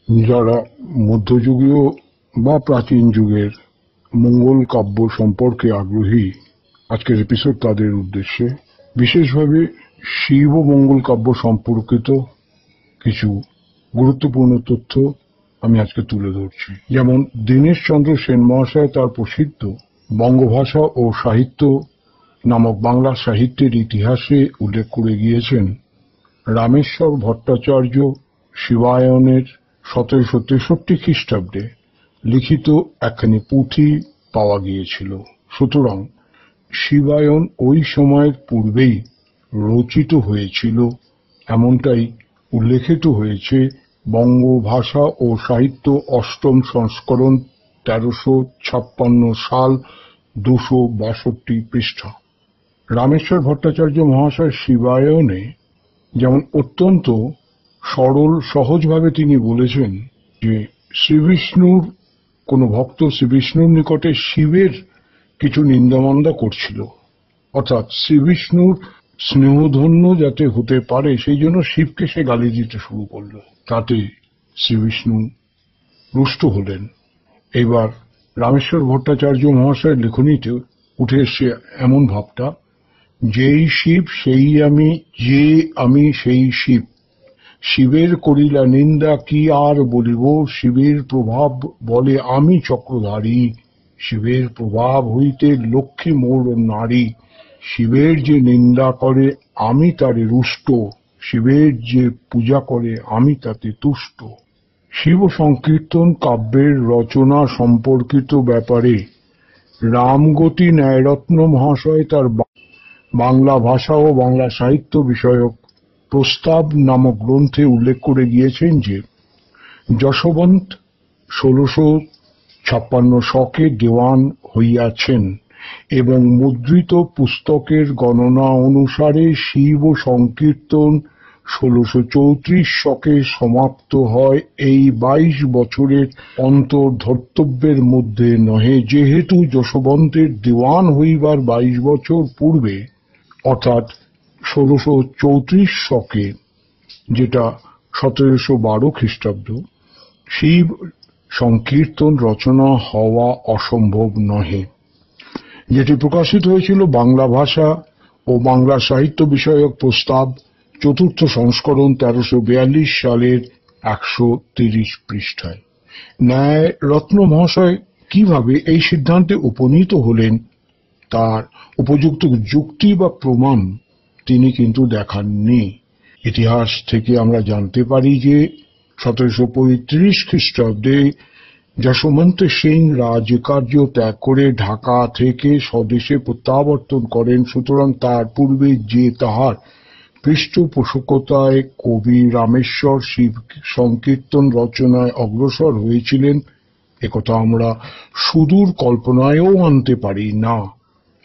যারা মধ্যযুগীয় বা প্রাচীন যুগের মঙ্গল কাব্য সম্পর্কে আগ্রহী, আজকের এপিসোড তাদের উদ্দেশ্যে। বিশেষভাবে শিব ও মঙ্গল কাব্য সম্পর্কিত কিছু গুরুত্বপূর্ণ তথ্য আমি আজকে তুলে ধরছি। যেমন দীনেশচন্দ্র সেন মহাশয় তার প্রসিদ্ধ বঙ্গভাষা ও সাহিত্য নামক বাংলা সাহিত্যের ইতিহাসে উল্লেখ করে গিয়েছেন, রামেশ্বর ভট্টাচার্য শিবায়নের 1763 খ্রিস্টাব্দে লিখিত একখানি পুঁথি পাওয়া গিয়েছিল। সুতরাং শিবায়ন ওই সময়ের পূর্বেই রচিত হয়েছিল এমনটাই উল্লেখিত হয়েছে বঙ্গভাষা ও সাহিত্য অষ্টম সংস্করণ 1356 সাল 262 পৃষ্ঠা। রামেশ্বর ভট্টাচার্য মহাশয় শিবায়নে যেমন অত্যন্ত সরল সহজভাবে তিনি বলেছেন যে শ্রীবিষ্ণুর কোন ভক্ত শ্রীবিষ্ণুর নিকটে শিবের কিছু নিন্দামন্দা করছিল, অর্থাৎ শ্রীবিষ্ণুর স্নেহধন্য যাতে হতে পারে সেই জন্য শিবকে সে গালি দিতে শুরু করল। তাতে শ্রীবিষ্ণু রুষ্ট হলেন। এবার রামেশ্বর ভট্টাচার্য মহাশয়ের লেখনীতে উঠে এসছে এমন ভাবটা, যেই শিব সেই আমি, যে আমি সেই শিব, শিবের করিলা নিন্দা কি আর বলিব, শিবের প্রভাব বলে আমি চক্রধারী, শিবের প্রভাব হইতে লক্ষ্মী মোর নারী, শিবের যে নিন্দা করে আমি তারে রুষ্ট, শিবের যে পূজা করে আমি তাতে তুষ্ট। শিব সংকীর্তন কাব্যের রচনা সম্পর্কিত ব্যাপারে রামগতি ন্যায়রত্ন মহাশয় তার বাংলা ভাষা ও বাংলা সাহিত্য বিষয়ক প্রস্তাব নামক গ্রন্থে উল্লেখ করে গিয়েছেন যে যশবন্ত 1656 শকে দেওয়ান হইয়াছেন এবং মুদ্রিত পুস্তকের গণনা অনুসারে শিব সংকীর্তন 1634 শকে সমাপ্ত হয়। এই 22 বছরের অন্তর ধর্তব্যের মধ্যে নহে, যেহেতু যশবন্তের দেওয়ান হইবার 22 বছর পূর্বে অর্থাৎ 1634 শকে, যেটা 1712 খ্রিস্টাব্দ, শিব সংকীর্তন রচনা হওয়া অসম্ভব নহে। যেটি প্রকাশিত হয়েছিল বাংলা ভাষা ও বাংলা সাহিত্য বিষয়ক প্রস্তাব চতুর্থ সংস্করণ 1342 সালের 130 পৃষ্ঠায়। ন্যায় রত্ন মহাশয় কিভাবে এই সিদ্ধান্তে উপনীত হলেন তার উপযুক্ত যুক্তি বা প্রমাণ তিনি কিন্তু দেখাননি। ইতিহাস থেকে আমরা জানতে পারি যে 1735 খ্রিস্টাব্দে যশবন্ত সিং রাজকার্য ত্যাগ করে ঢাকা থেকে স্বদেশে প্রত্যাবর্তন করেন। সুতরাং তার পূর্বে যে তাহার পৃষ্ঠপোষকতায় কবি রামেশ্বর শিব সংকীর্তন রচনায় অগ্রসর হয়েছিলেন, একথা আমরা সুদূর কল্পনায়ও আনতে পারি না।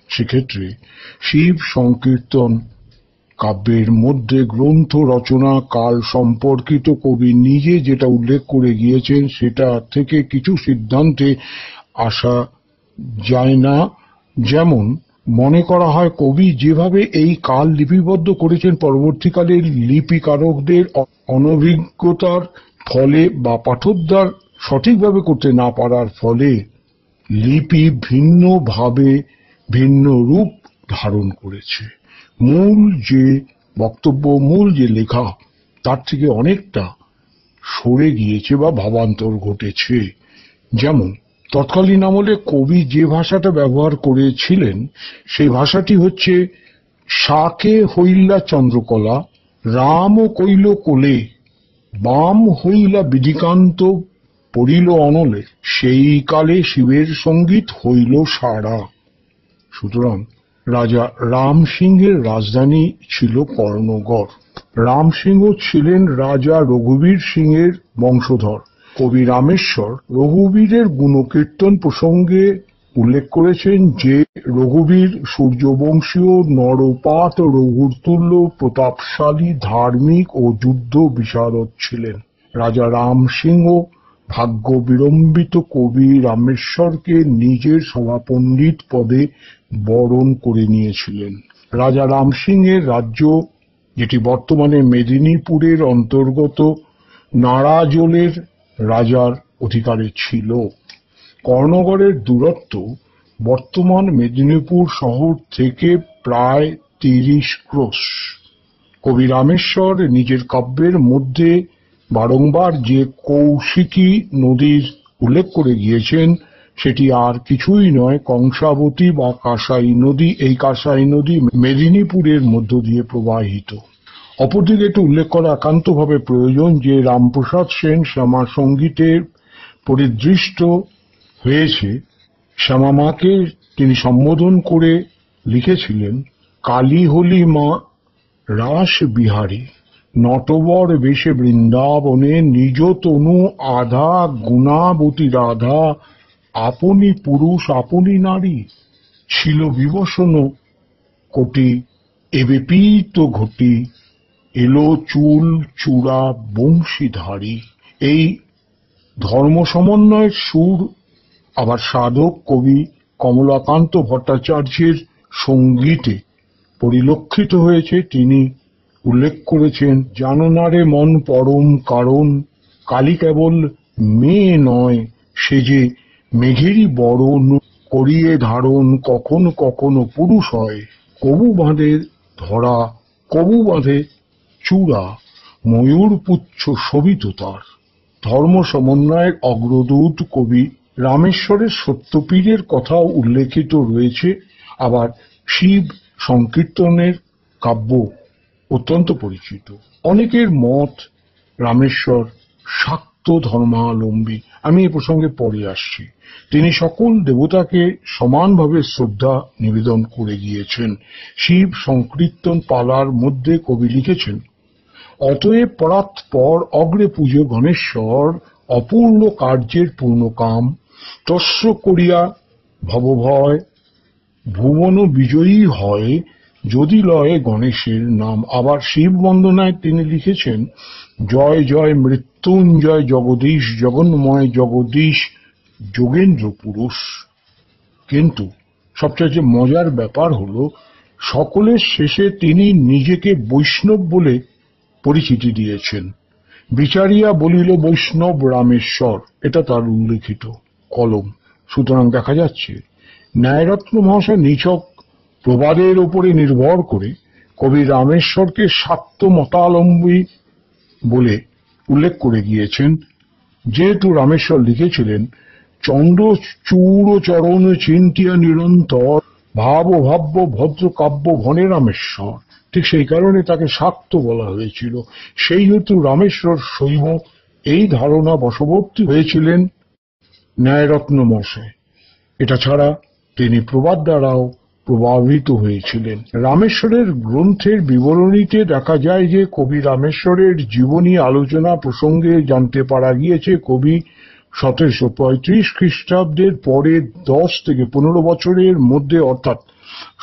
সেক্ষেত্রে শিব সংকীর্তন কাব্যের মধ্যে গ্রন্থ রচনা কাল সম্পর্কিত কবি নিজে যেটা উল্লেখ করে গিয়েছেন সেটা থেকে কিছু সিদ্ধান্তে আসা যায় না। যেমন মনে করা হয় কবি যেভাবে এই কাল লিপিবদ্ধ করেছেন পরবর্তীকালের লিপিকারকদের অনভিজ্ঞতার ফলে বা পাঠোদ্ধার সঠিকভাবে করতে না পারার ফলে লিপি ভিন্নভাবে ভিন্ন রূপ ধারণ করেছে। মূল যে বক্তব্য, মূল যে লেখা তার থেকে অনেকটা সরে গিয়েছে বা ভাবান্তর ঘটেছে। যেমন তৎকালীন আমলে কবি যে ভাষাটা ব্যবহার করেছিলেন সেই ভাষাটি হচ্ছে শাকে হইলা চন্দ্রকলা, রাম কইল কোলে, বাম হইলা বিধিকান্ত পড়িল অনলে, সেই কালে শিবের সঙ্গীত হইল সারা। সুতরাং রাজা রাম সিংহের রাজধানী ছিল কর্ণগড়। রাম সিংহ ছিলেন রাজা রঘুবীর সিংহের বংশধর। কবি রামেশ্বর রঘুবীরের গুণকীর্তন প্রসঙ্গে উল্লেখ করেছেন যে রঘুবীর সূর্যবংশীয় নরপাত রঘুর তুল্য প্রতাপশালী, ধার্মিক ও যুদ্ধ বিশারদ ছিলেন। রাজা রাম সিংহ ভাগ্য বিড়ম্বিত কবি রামেশ্বরকে নিজের সভাপণ্ডিত পদে বরণ করে নিয়েছিলেন। রাজা রাম সিংহের রাজ্য, যেটি বর্তমানে মেদিনীপুরের অন্তর্গত নাড়াজোলের রাজার অধিকারে ছিল। কর্ণগড়ের দূরত্ব বর্তমান মেদিনীপুর শহর থেকে প্রায় 30 ক্রোশ। কবি রামেশ্বর নিজের কাব্যের মধ্যে বারংবার যে কৌশিকী নদীর উল্লেখ করে গিয়েছেন সেটি আর কিছুই নয় কংসাবতী বা কাঁসাই নদী। এই কাঁসাই নদী মেদিনীপুরের মধ্য দিয়ে প্রবাহিত। অপরদিকে একটু উল্লেখ করা একান্তভাবে প্রয়োজন যে রামপ্রসাদ সেন শ্যামা সঙ্গীতে পরিদৃষ্ট হয়েছে শ্যামা মাকে তিনি সম্বোধন করে লিখেছিলেন, কালী হলি মা রাস বিহারী, নটবর বেশে বৃন্দাবনে, নিজ তনু আধা গুণাবতী রাধা, আপনি পুরুষ আপনি নারী, ছিল বিবসন কোটি, এবে পীত ঘটি, এলো চুল চূড়া বংশীধারী। এই ধর্ম সমন্বয়ের সুর আবার সাধক কবি কমলাকান্ত ভট্টাচার্যের সঙ্গীতে পরিলক্ষিত হয়েছে। তিনি উল্লেখ করেছেন, জানো না রে মন পরম কারণ, কালী কেবল মেয়ে নয়, সে যে মেঘেরই বরণ, করিয়ে ধারণ কখনো কখনো পুরুষ হয়, কবু বাঁধে ধরা কবু বাঁধে চূড়া, ময়ূর পুচ্ছ শোভিত তার। ধর্ম সমন্বয়ের অগ্রদূত কবি রামেশ্বরের সত্যপীরের কথাও উল্লেখিত রয়েছে। আবার শিব সংকীর্তনের কাব্য অত্যন্ত পরিচিত। অনেকের মত রামেশ্বর শাক্ত ধর্মাবলম্বী। আমি এ প্রসঙ্গে পরে আসছি। তিনি সকল দেবতাকে সমানভাবে শ্রদ্ধা নিবেদন করে গিয়েছেন। শিব সংকীর্তন পালার মধ্যে কবি লিখেছেন, অতএব পরাৎপর অগ্রে পূজো গণেশ্বর, অপূর্ণ কার্যের পূর্ণকাম, তস্য করিয়া ভবভয়, ভুবন বিজয়ী হয়, যদি লয়ে গণেশের নাম। আবার শিব বন্দনায় তিনি লিখেছেন, জয় জয় মৃত্যুঞ্জয় জগদীশ, জগন্ময় জগদীশ, যোগেন্দ্র পুরুষ। কিন্তু সবচেয়ে মজার ব্যাপার হলো, সকলের শেষে তিনি নিজেকে বৈষ্ণব বলে পরিচিতি দিয়েছেন। বিচারিয়া বলিল বৈষ্ণব রামেশ্বর, এটা তার উল্লেখিত কলম। সুতরাং দেখা যাচ্ছে ন্যায়রত্ন মহাশয় নিছক প্রবাদের উপরে নির্ভর করে কবি রামেশ্বরকে শাক্ত মতাবলম্বী বলে উল্লেখ করে গিয়েছেন। যেহেতু রামেশ্বর লিখেছিলেন, চন্দ্র চূড় চরণ চিন্তিয়া নিরন্তর, ভাব ভাব্য ভদ্র কাব্য ঘনে রামেশ্বর, ঠিক সেই কারণে তাকে শাক্ত বলা হয়েছিল। সেই হেতু রামেশ্বর শৈব এই ধারণা বশবর্তী হয়েছিলেন ন্যায়রত্ন মশায়। এটা ছাড়া তিনি প্রবাদ দ্বারাও প্রভাবিত হয়েছিলেন। রামেশ্বরের গ্রন্থের বিবরণীতে দেখা যায় যে কবি রামেশ্বরের জীবনী আলোচনা প্রসঙ্গে জানতে পারা গিয়েছে কবি 1735 খ্রিস্টাব্দের পরে 10 থেকে 15 বছরের মধ্যে অর্থাৎ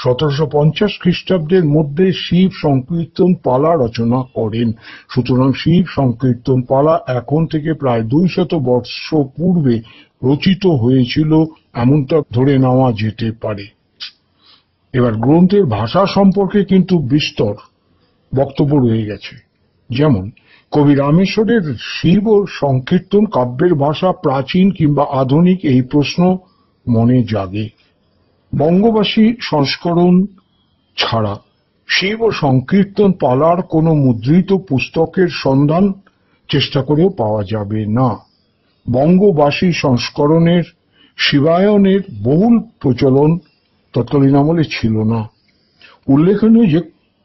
1750 খ্রিস্টাব্দের মধ্যে শিব সংকীর্তন পালা রচনা করেন। সুতরাং শিব সংকীর্তন পালা এখন থেকে প্রায় 200 বর্ষ পূর্বে রচিত হয়েছিল এমনটা ধরে নেওয়া যেতে পারে। এবার গ্রন্থের ভাষা সম্পর্কে কিন্তু বিস্তর বক্তব্য রয়ে গেছে। যেমন কবি রামেশ্বরের শিব ও সংকীর্তন কাব্যের ভাষা প্রাচীন কিংবা আধুনিক, এই প্রশ্ন মনে জাগে। বঙ্গবাসী সংস্করণ ছাড়া শিব ও সংকীর্তন পালার কোনো মুদ্রিত পুস্তকের সন্ধান চেষ্টা করেও পাওয়া যাবে না। বঙ্গবাসী সংস্করণের শিবায়নের বহুল প্রচলন তৎকালীন আমলে ছিল না। উল্লেখনীয় যে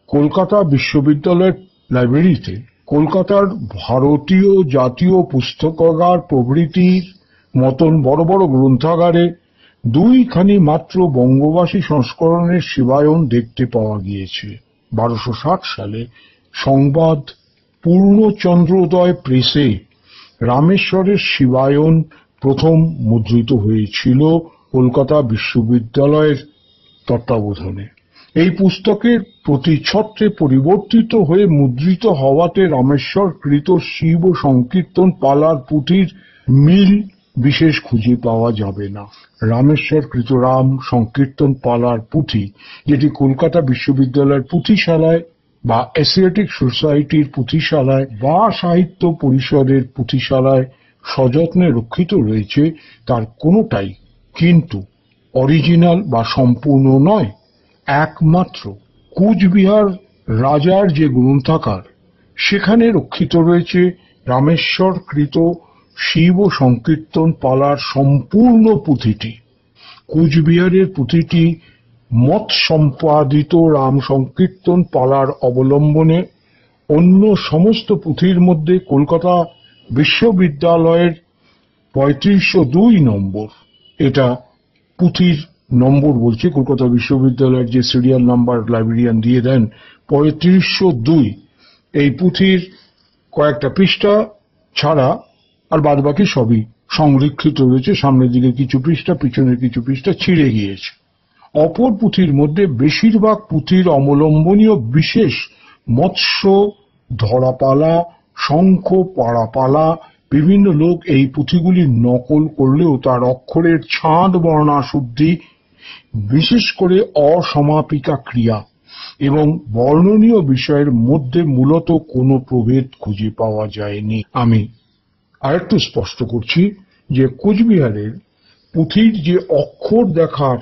কলকাতা বিশ্ববিদ্যালয়ের লাইব্রেরিতে কলকাতার ভারতীয় জাতীয় পুস্তকাগার প্রভৃতির মতন বড় বড় গ্রন্থাগারে 2খানি মাত্র বঙ্গবাসী সংস্করণের শিবায়ন দেখতে পাওয়া গিয়েছে। 1260 সালে সংবাদ পূর্ণচন্দ্রোদয় প্রেসে রামেশ্বরের শিবায়ন প্রথম মুদ্রিত হয়েছিল কলকাতা বিশ্ববিদ্যালয়ের তত্ত্বাবধানে। এই পুস্তকের প্রতিছত্রে পরিবর্তিত হয়ে মুদ্রিত হওয়াতে রামেশ্বর কৃত শিব ও সংকীর্তন পালার পুঁথির মিল বিশেষ খুঁজে পাওয়া যাবে না। রামেশ্বর কৃত রাম সংকীর্তন পালার পুঁথি, যেটি কলকাতা বিশ্ববিদ্যালয়ের পুঁথিশালায় বা এশিয়াটিক সোসাইটির পুঁথিশালায় বা সাহিত্য পরিষদের পুঁথিশালায় সযত্নে রক্ষিত রয়েছে তার কোনোটাই কিন্তু অরিজিনাল বা সম্পূর্ণ নয়। একমাত্র কুচবিহার রাজার যে গ্রন্থাগার, সেখানে রক্ষিত রয়েছে রামেশ্বরকৃত শিব সংকীর্তন পালার সম্পূর্ণ পুঁথিটি। কুচবিহারের পুঁথিটি মত সম্পাদিত রাম সংকীর্তন পালার অবলম্বনে অন্য সমস্ত পুঁথির মধ্যে কলকাতা বিশ্ববিদ্যালয়ের ৩৫০২ নম্বর, এটা পুঁথির নম্বর বলছে, কলকাতা বিশ্ববিদ্যালয়ের যে সিরিয়াল নাম্বার লাইব্রেরিয়ান দিয়ে দেন ৩৫০২, এই পুঁথির কয়েকটা পৃষ্ঠা ছাড়া আর বাদবাকি সবই সংরক্ষিত রয়েছে। সামনের দিকে কিছু পৃষ্ঠা, পিছনের কিছু পৃষ্ঠা ছিঁড়ে গিয়েছে। অপর পুঁথির মধ্যে বেশিরভাগ পুঁথির অবলম্বনীয় বিশেষ মৎস্য ধরাপালা, শঙ্খ পাড়াপালা, বিভিন্ন লোক এই পুঁথিগুলি নকল করলেও তার অক্ষরের ছাঁদ বর্ণাশুদ্ধি, বিশেষ করে অসমাপিকা ক্রিয়া এবং বর্ণনীয় বিষয়ের মধ্যে মূলত কোনো প্রভেদ খুঁজে পাওয়া যায়নি। আমি আরেকটু স্পষ্ট করছি যে কোচবিহারের পুঁথির যে অক্ষর দেখার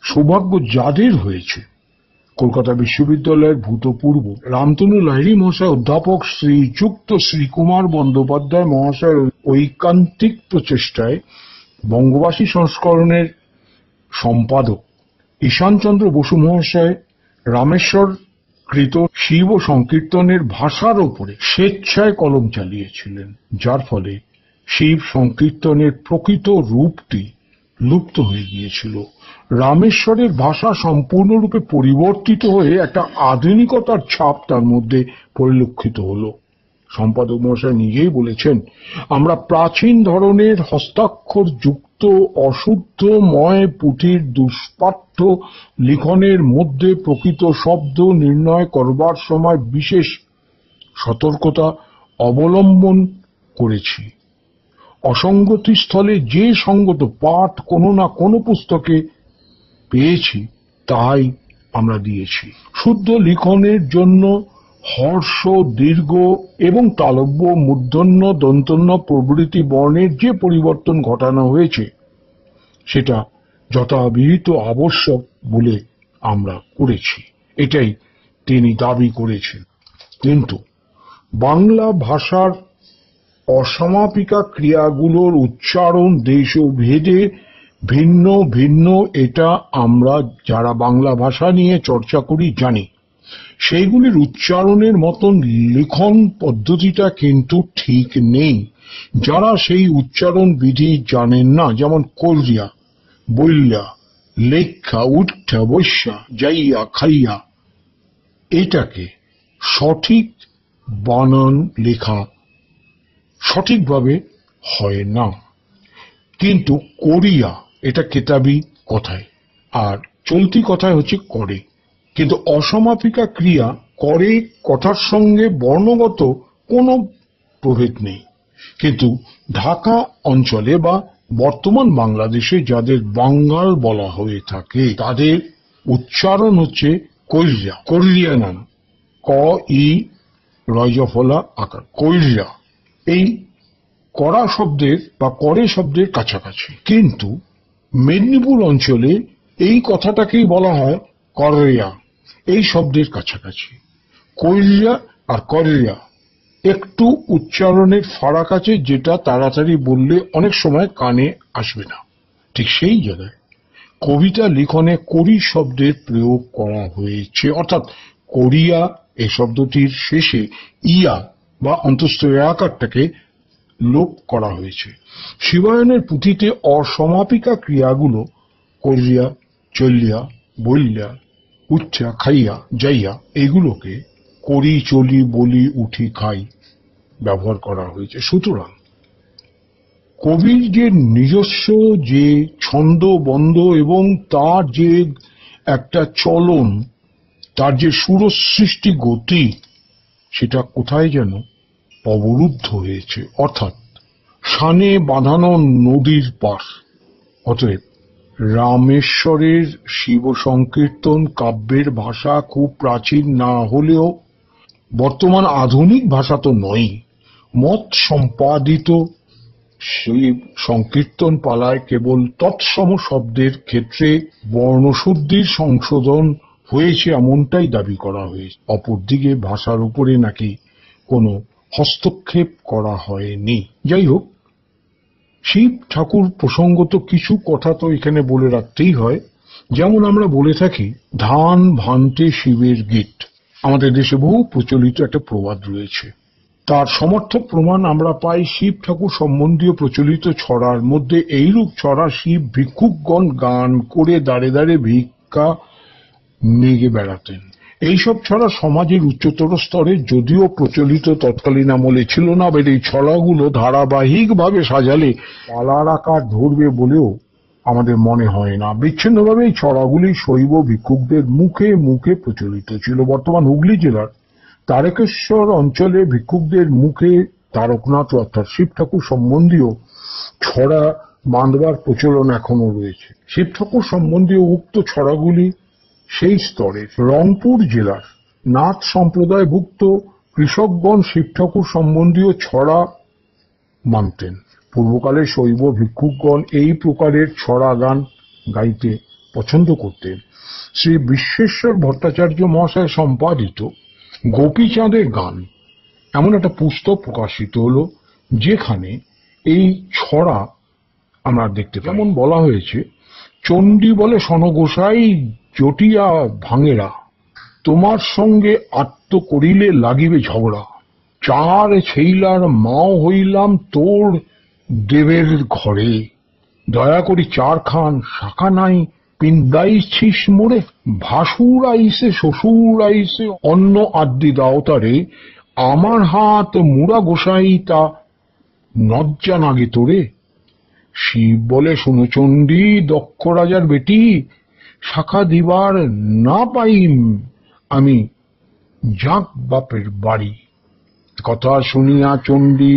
সৌভাগ্য যাদের হয়েছে, কলকাতা বিশ্ববিদ্যালয়ের ভূতপূর্ব রামতনু লাহিড়ী মহাশয়, অধ্যাপক শ্রীযুক্ত শ্রীকুমার বন্দ্যোপাধ্যায় মহাশয়ের ঐকান্তিক প্রচেষ্টায় বঙ্গবাসী সংস্করণের সম্পাদক ঈশানচন্দ্র বসু মহাশয় রামেশ্বর কৃত শিব সংকীর্তনের ভাষার ওপরে স্বেচ্ছায় কলম চালিয়েছিলেন, যার ফলে শিব সংকীর্তনের প্রকৃত রূপটি লুপ্ত হয়ে গিয়েছিল। রামেশ্বরের ভাষা সম্পূর্ণরূপে পরিবর্তিত হয়ে একটা আধুনিকতার ছাপ তার মধ্যে পরিলক্ষিত হলো। সম্পাদক মহাশয় নিজেই বলেছেন, আমরা প্রাচীন ধরনের হস্তাক্ষর যুক্ত অশুদ্ধময় পুঁথির দুষ্পাঠ্য লিখনের মধ্যে প্রকৃত শব্দ নির্ণয় করবার সময় বিশেষ সতর্কতা অবলম্বন করেছি। অসঙ্গতি স্থলে যে সঙ্গত পাঠ কোনো না কোনো পুস্তকে পেয়েছি তাই আমরা দিয়েছি। শুদ্ধ লিখনের জন্য হর্ষ, দীর্ঘ এবং তালব্য, মূর্ধন্য, দন্তন্য প্রভৃতি বর্ণের যে পরিবর্তন ঘটানো হয়েছে সেটা যথাবিহিত আবশ্যক বলে আমরা করেছি, এটাই তিনি দাবি করেছেন। কিন্তু বাংলা ভাষার অসমাপিকা ক্রিয়াগুলোর উচ্চারণ দেশভেদে ভিন্ন ভিন্ন, এটা আমরা যারা বাংলা ভাষা নিয়ে চর্চা করি জানি। সেইগুলির উচ্চারণের মতন লিখন পদ্ধতিটা কিন্তু ঠিক নেই। যারা সেই উচ্চারণ বিধি জানেন না, যেমন কলরিয়া, বইল্যা, লেখা, উঠা, বৈশ্যা, যাইয়া, খাইয়া, এটাকে সঠিক বানান লেখা সঠিকভাবে হয় না। কিন্তু করিয়া এটা কেতাবি কথায়, আর চলতি কথায় হচ্ছে করে। কিন্তু অসমাপিকা ক্রিয়া করে কথার সঙ্গে বর্ণগত কোনো প্রভেদ নেই। কিন্তু ঢাকা অঞ্চলে বা বর্তমান বাংলাদেশে যাদের বাঙ্গাল বলা হয়ে থাকে তাদের উচ্চারণ হচ্ছে কৈরিয়া, কৈরিয়া নাম, ক ই রয়জফলা আকার, কৈরিয়া। এই করা শব্দের বা করে শব্দের কাছাকাছি। কিন্তু মেদিনীপুর অঞ্চলে এই কথাটাকেই বলা হয় করিয়া, এই শব্দের কাছাকাছি। কৈরিয়া আর করিয়া একটু উচ্চারণের ফারাক আছে, যেটা তাড়াতাড়ি বললে অনেক সময় কানে আসবে না। ঠিক সেই জায়গায় কবিতা লিখনে করি শব্দের প্রয়োগ করা হয়েছে, অর্থাৎ করিয়া এই শব্দটির শেষে ইয়া বা অন্তস্থ আকারটাকে লোপ করা হয়েছে। শিবায়নের পুঁথিতে অসমাপিকা ক্রিয়াগুলো করিয়া, চলিয়া, বইল্যা, উচ্চা, খাইয়া, যাইয়া, এগুলোকে করি, চলি, বলি, উঠি, খাই ব্যবহার করা হয়েছে। সুতরাং কবির যে নিজস্ব যে ছন্দ বন্ধ এবং তার যে একটা চলন, তার যে সুরসৃষ্টি গতি, সেটা কোথায় যেন অবরুদ্ধ হয়েছে, অর্থাৎ শানে বাঁধানো নদীর পার। অতএব রামেশ্বরের শিব সংকীর্তন কাব্যের ভাষা খুব প্রাচীন না হলেও বর্তমান আধুনিক ভাষা তো নয়, মত সম্পাদিত শিব সংকীর্তন পালায় কেবল তৎসম শব্দের ক্ষেত্রে বর্ণশুদ্ধির সংশোধন হয়েছে এমনটাই দাবি করা হয়েছে। অপরদিকে ভাষার উপরে নাকি কোনো হস্তক্ষেপ করা হয়নি। যাই হোক, শিব ঠাকুর প্রসঙ্গত কিছু কথা তো এখানে বলে রাখতেই হয়। যেমন আমরা বলে থাকি, ধান ভান্তে শিবের গীত, আমাদের দেশে বহু প্রচলিত একটা প্রবাদ রয়েছে। তার সমর্থক প্রমাণ আমরা পাই শিব ঠাকুর সম্বন্ধীয় প্রচলিত ছড়ার মধ্যে। এইরূপ ছড়া শিব ভিক্ষুকগণ গান করে দাঁড়ে দাঁড়ে ভিক্ষা মেগে বেড়াতেন। এইসব ছড়া সমাজের উচ্চতর স্তরে যদিও প্রচলিত তৎকালীন আমলে ছিল না, এই ছড়াগুলো ধারাবাহিকভাবে সাজালে পালার আকার ধরবে বলেও আমাদের মনে হয় না। বিচ্ছিন্নভাবে এই ছড়াগুলি শৈব ভিক্ষুকদের মুখে মুখে প্রচলিত ছিল। বর্তমান হুগলি জেলার তারকেশ্বর অঞ্চলে ভিক্ষুকদের মুখে তারকনাথ অর্থাৎ শিব ঠাকুর সম্বন্ধীয় ছড়া বাঁধবার প্রচলন এখনো রয়েছে। শিব ঠাকুর সম্বন্ধীয় উক্ত ছড়াগুলি সেই স্তরের। রংপুর জেলার নাথ সম্প্রদায়ভুক্ত কৃষকগণ শিব ঠাকুর সম্বন্ধীয় ছড়া মানতেন। পূর্বকালে শৈব ভিক্ষুকগণ এই প্রকারের ছড়া গান গাইতে পছন্দ করতেন। শ্রী বিশ্বেশ্বর ভট্টাচার্য মহাশয় সম্পাদিত গোপীচাঁদের গান এমন একটা পুস্তক প্রকাশিত হলো, যেখানে এই ছড়া আমরা দেখতে পাই। যেমন বলা হয়েছে, চণ্ডী বলে সনগোসাই জটিয়া ভাঙেরা, তোমার সঙ্গে আত্ম করিলে লাগিবে ঝগড়া, চার ছেইলার মাও হইলাম তোর দেবের ঘরে, দয়া করি চার খান শাখা নাই পিন্দাইছিস মোড়ে, ভাসুর আইসে শ্বশুর আইসে অন্ন আদ্যি দাও তারে, আমার হাত মুড়া গোসাই তা নজ্জা নাগে তোরে। শিব বলে শুনো চণ্ডী দক্ষ রাজার বেটি, শাখা দিবার না পাইম আমি যাক বাপের বাড়ি। কথা শুনিয়া চণ্ডী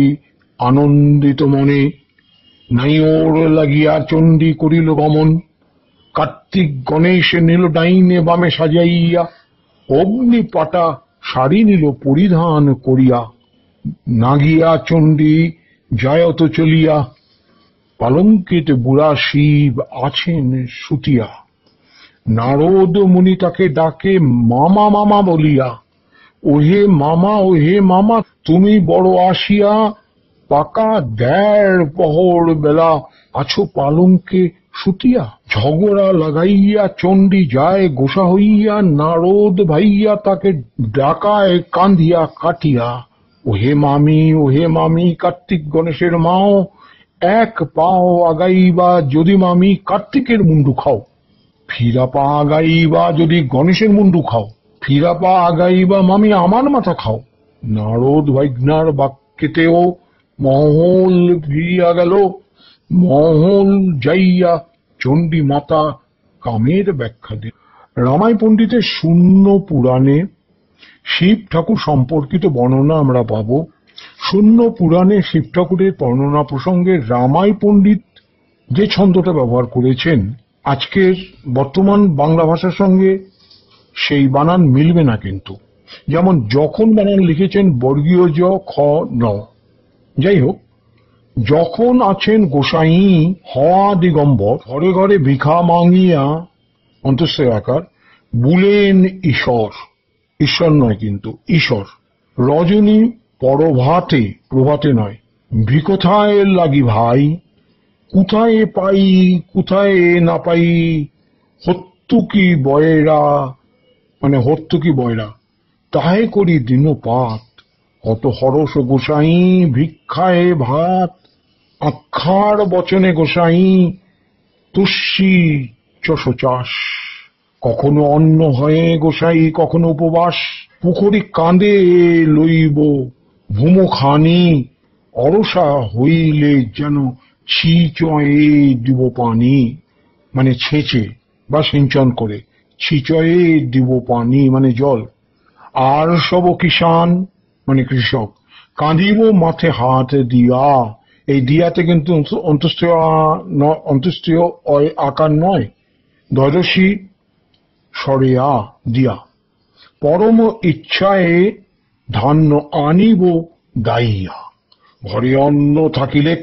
আনন্দিত মনে, নাই ওর লাগিয়া চণ্ডী করিল গমন, কার্তিক গণেশ নিল ডাইনে বামে সাজাইয়া, অগ্নি পাটা শাড়ি নিল পরিধান করিয়া, নাগিয়া চণ্ডী যায়ত চলিয়া, পালঙ্কিত বুড়া শিব আছেন সুতিয়া, নারদ মুনি তাকে ডাকে মামা মামা বলিয়া, ওহে মামা তুমি বড় আসিয়া, পাকা দেড় পহর বেলা আছো পালঙ্কে সুতিয়া। ঝগড়া লাগাইয়া চণ্ডী যায় গোসা হইয়া, নারদ ভাইয়া তাকে ডাকায় কান্দিয়া কাটিয়া, ওহে মামি কার্তিক গণেশের মাও, এক পাও আগাইবা যদি মামি কার্তিকের মুন্ডু খাও, ফিরা পা আগাইবা যদি গণেশের মুন্ডু খাও, ফিরা পা আগাইবা মামি আমার মাথা খাও। নারদ ভাইগনার বাক্যেতেও মহল ফিরিয়া গেল, মহল যাইয়া চণ্ডী মাতা কামের ব্যাখ্যা দিল। রামাই পণ্ডিতের শূন্য পুরাণে শিব ঠাকুর সম্পর্কিত বর্ণনা আমরা পাব। শূন্য পুরাণে শিব ঠাকুরের বর্ণনা প্রসঙ্গে রামাই পণ্ডিত যে ছন্দটা ব্যবহার করেছেন, আজকের বর্তমান বাংলা ভাষার সঙ্গে সেই বানান মিলবে না কিন্তু। যেমন যখন বানান লিখেছেন বর্গীয় জ খ ন। যাই হোক, যখন আছেন গোসাই হওয়া দিগম্বর, ঘরে ঘরে ভিখা মাঙিয়া অন্তঃস্থ আকার, বুলেন ঈশ্বর নয় কিন্তু ঈশ্বর, রজনী প্রভাতে নয়, ভিকোথায় লাগি ভাই, কোথায় পাই কোথায় না পাই, হর্তুকি বয়রা তাহে করি দিনপাত, কত হরস গোসাই ভিক্ষায় ভাত, আক্ষার বচনে গোসাই তুষ্যি চাষ, কখনো অন্ন হয়ে গোসাই কখনো উপবাস, পুকুরি কাঁদে লইব ভূমখানি, অরসা হইলে যেন ছিচয়ে দিব পানি, মানে ছেঁচে বা সিঞ্চন করে, ছিচয়ে দিব পানি মানে জল। আর সব কিষান মানে কৃষক, কাঁদিব মাথে হাত দিয়া, এই দিয়াতে কিন্তু অন্তঃস্থীয় আকার নয়, দ্বয়দশী স্বরে আ দিয়া, পরম ইচ্ছায় ধান্য আনিব দাইয়া, ঘরে অন্ন থাকিলে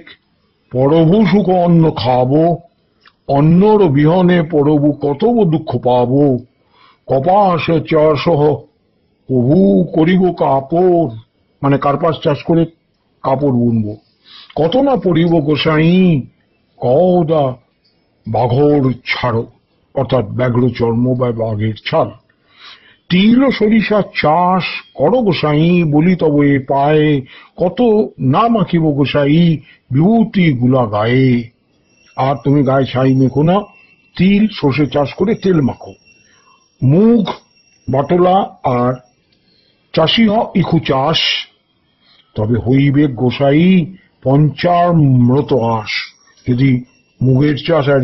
পরভু সুখ অন্ন খাবো, অন্নর বিহনে পরভু কত দুঃখ পাবো। কপাস চাষ প্রভু করিব কাপড়, মানে কার্পাস চাষ করে কাপড় বুনবো। কত না পড়িব গোসাই, কদা বাঘর ছাড়ো, অর্থাৎ ব্যাঘ্র চর্ম বা বাঘের ছাল। তিল সরিষা চাষ করো গোসাই, বলি তবে পায়ে, কত না মাখিব গোসাই বিভূতি গুলা গায়ে। আর তুমি গায়ে ছাই মেখো না, তিল সর্ষে চাষ করে তেল মাখো। মুগ বাটলা আর চাষি ইখু চাষ, তবে হইবে গোসাই পঞ্চামৃত আস। যদি মুগের চাষ আর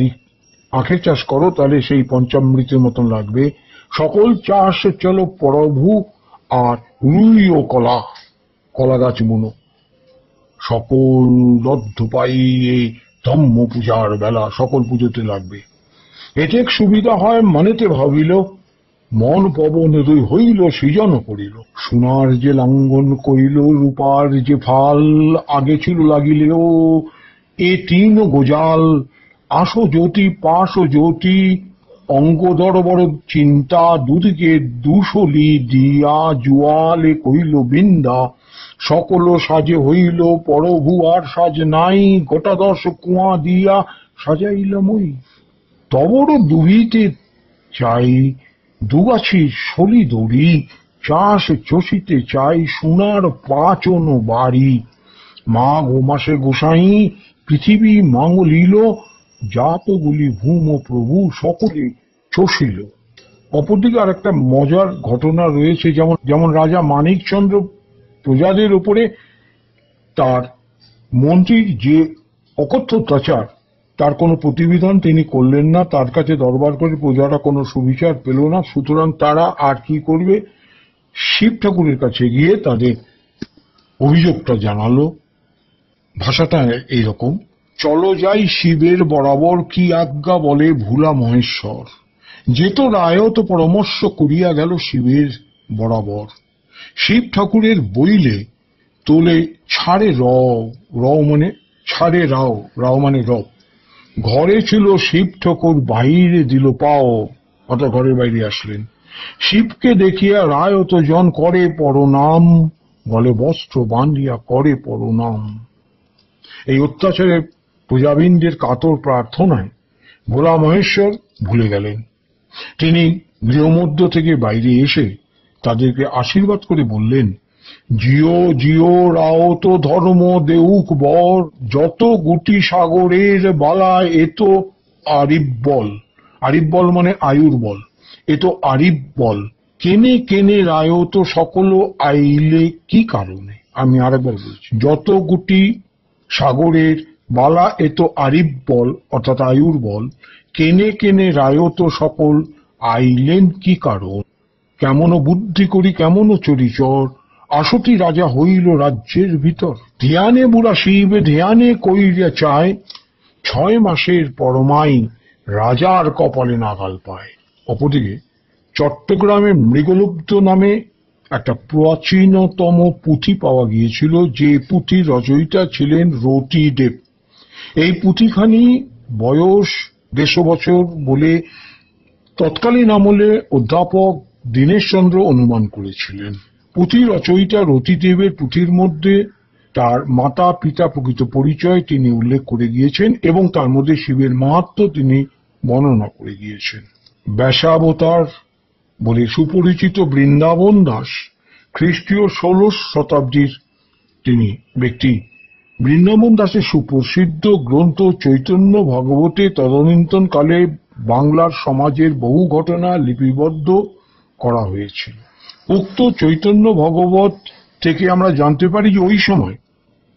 আখের চাষ করো তাহলে সেই পঞ্চামৃতের মতন লাগবে। সকল চাষ চলো প্রভু, আর রুই ও কলা, কলা গাছ বুনো। সকল দদ্ধ পাই এই ধম্ম পূজার বেলা, সকল পুজোতে লাগবে। এতে সুবিধা হয় মানেতে ভাবিল, মন পবন দুই হইল সৃজন করিল। সোনার যে লাঙ্গন করিল, রূপার যে ফাল আগে ছিল লাগিলেও, এ তিন গোজাল। আসো জ্যোতি পাশ জ্যোতি, অঙ্গদর বড় চিন্তা, দুদিকে দুশলি দিয়া জুয়ালে কইল বিন্দা। সকল সাজে হইল প্রভু আর সাজ নাই, গোটা 10 কুয়া দিয়া সাজাইলামই। তবর দুহিতে চাই দুগাছি সলি দড়ি, চাষ চষিতে চাই সোনার 5 বাড়ি। মাঘ ও মাসে গোসাই পৃথিবী মাঙ্গলিল, জাতগুলি ভূম প্রভু সকলে চষিল। অপরদিকে আর একটা মজার ঘটনা রয়েছে, যেমন রাজা মানিকচন্দ্র প্রজাদের উপরে তার মন্ত্রীর যে অকথ্য অত্যাচার, তার কোনো প্রতিবিধান তিনি করলেন না। তার কাছে দরবার করে প্রজারা কোনো সুবিচার পেল না, সুতরাং তারা আর কি করবে, শিব ঠাকুরের কাছে গিয়ে তাদের অভিযোগটা জানালো। ভাষাটা এইরকম, চলো যাই শিবের বরাবর, কি আজ্ঞা বলে ভুলা মহেশ্বর। যেত রায়ত পরামর্শ করিয়া গেল শিবের বরাবর। শিব ঠাকুরের বইলে তোলে ছাড়ে রও, রও মানে ছাড়ে রাও, রাও মানে রব। ঘরে ছিল শিব ঠাকুর, বাইরে দিল পাও, অর্থাৎ ঘরের বাইরে আসলেন। শিবকে দেখিয়া রায়ত জন করে প্রণাম, গলে বস্ত্র বাঁধিয়া করে প্রণাম। এই অত্যাচারে প্রজাবিন্দের কাতর প্রার্থনায় ভোলা মহেশ্বর ভুলে গেলেন। তিনি গৃহমধ্য থেকে বাইরে এসে তাদেরকে আশীর্বাদ করে বললেন, জিও জিও রাও তো ধর্ম দেউক বর, যত গুটি সাগরের বালা এত আরিব বল। আরিব বল মানে আয়ুর বল, এ তো আরিব বল। কেনে কেনে রায়ত সকল আইলে কি কারণে। আমি আরেকবার বলছি, যত গুটি সাগরের বালা এত আরিব বল, অর্থাৎ আয়ুর বল। কেনে কেনে রায়ত সকল আইলেন কি কারণ। কেমন বুদ্ধি করি কেমন চরিচর, আসতি রাজা হইল রাজ্যের ভিতর। ধ্যানে বুড়া শিব ধ্যানে কইরা চায়, 6 মাসের পরমাই রাজার কপালে নাগাল পায়। অপরদিকে চট্টগ্রামে মৃগলুব্ধ নামে একটা প্রাচীনতম পুঁথি পাওয়া গিয়েছিল, যে পুঁথির রচয়িতা ছিলেন রতি দেব। এই পুঁথিখানি বয়স 150 বছর বলে তৎকালীন আমলে অধ্যাপক দীনেশচন্দ্র অনুমান করেছিলেন। পুঁথি রচয়িতা রতিদেবের পুঁথির মধ্যে তার মাতা পিতা প্রকৃত পরিচয় তিনি উল্লেখ করে গিয়েছেন এবং তার মধ্যে শিবের মাহাত্ম্য তিনি বর্ণনা করে গিয়েছেন। ব্যাসাবতার বলে সুপরিচিত বৃন্দাবন দাস খ্রিস্টীয় 16 শতাব্দীর তিনি ব্যক্তি। বৃন্দাবন দাসের সুপ্রসিদ্ধ গ্রন্থ চৈতন্য ভাগবতে তদানীন্তন কালে বাংলার সমাজের বহু ঘটনা লিপিবদ্ধ করা হয়েছিল। উক্ত চৈতন্য ভাগবত থেকে আমরা জানতে পারি যে ওই সময়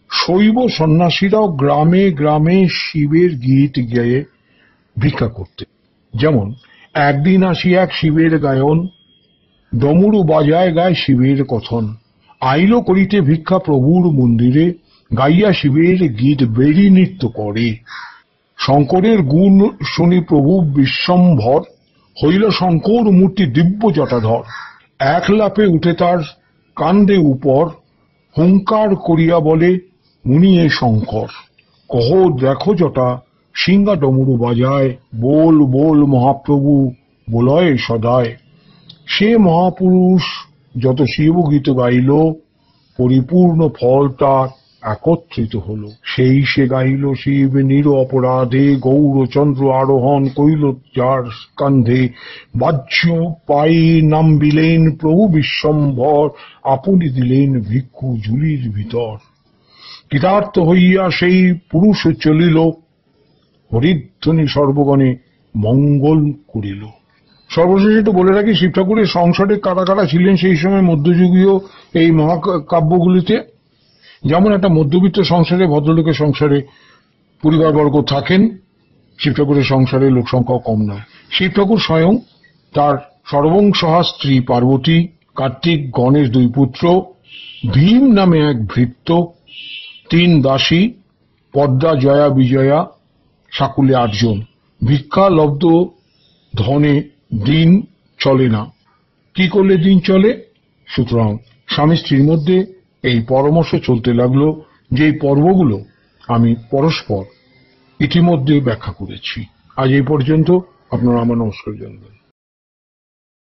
শৈব সন্ন্যাসীরাও গ্রামে গ্রামে শিবের গীত গেয়ে ভিক্ষা করতে। যেমন একদিন আসি এক শিবের গায়ন, ডমরু বাজায় গায় শিবের কথন। আইল করিতে ভিক্ষা প্রভুর মন্দিরে, গাইয়া শিবের গীত বেরি নৃত্য করে। শঙ্করের গুণ শুনি প্রভু বিশ্বম্ভর, হইল শঙ্কর মূর্তি দিব্য জটাধর। এক লাফে উঠে তার কান্দে উপর, হুঙ্কার করিয়া বলে মুনি এ শঙ্কর। কহ দেখো জটা সিংহা ডমরু বাজায়, বল বল মহাপ্রভু বলয় সদায়। সে মহাপুরুষ যত শিবগীত গাইল, পরিপূর্ণ ফল তার একত্রিত হল। সেই সে গাইল শিব নির অপরাধে, গৌরচন্দ্র আরোহণ কইল যার স্কন্ধে। বাহ্য পাই নামবিলেন প্রভু বিশ্বম্ভর, আপনি দিলেন ভিক্ষু ঝুলির ভিতর। কৃতার্থ হইয়া সেই পুরুষ চলিল, হরিধ্বনি সর্বগণে মঙ্গল করিল। সর্বশেষ একটু বলে রাখি, শিব ঠাকুরের সংসারে কারা কারা ছিলেন সেই সময় মধ্যযুগীয় এই মহাকাব্যগুলিতে। যেমন একটা মধ্যবিত্ত সংসারে, ভদ্রলোকের সংসারে পরিবারবর্গ থাকেন, শিব ঠাকুরের সংসারে লোক সংখ্যাও কম নয়। শিব ঠাকুর স্বয়ং, তার সর্বংসহা স্ত্রী পার্বতী, কার্তিক গণেশ 2 পুত্র, ভীম নামে এক ভৃত্য, 3 দাসী, পদ্মা জয়া বিজয়া, সাকুলে 8 জন। ভিক্ষা লব্ধ ধনে দিন চলে না। কি করলে দিন চলে? সুতরাং স্বামী স্ত্রীর মধ্যে এই পরামর্শ চলতে লাগলো, যে পর্বগুলো আমি পরস্পর ইতিমধ্যে ব্যাখ্যা করেছি। আজ এই পর্যন্ত। আপনারা আমার নমস্কার জানবেন।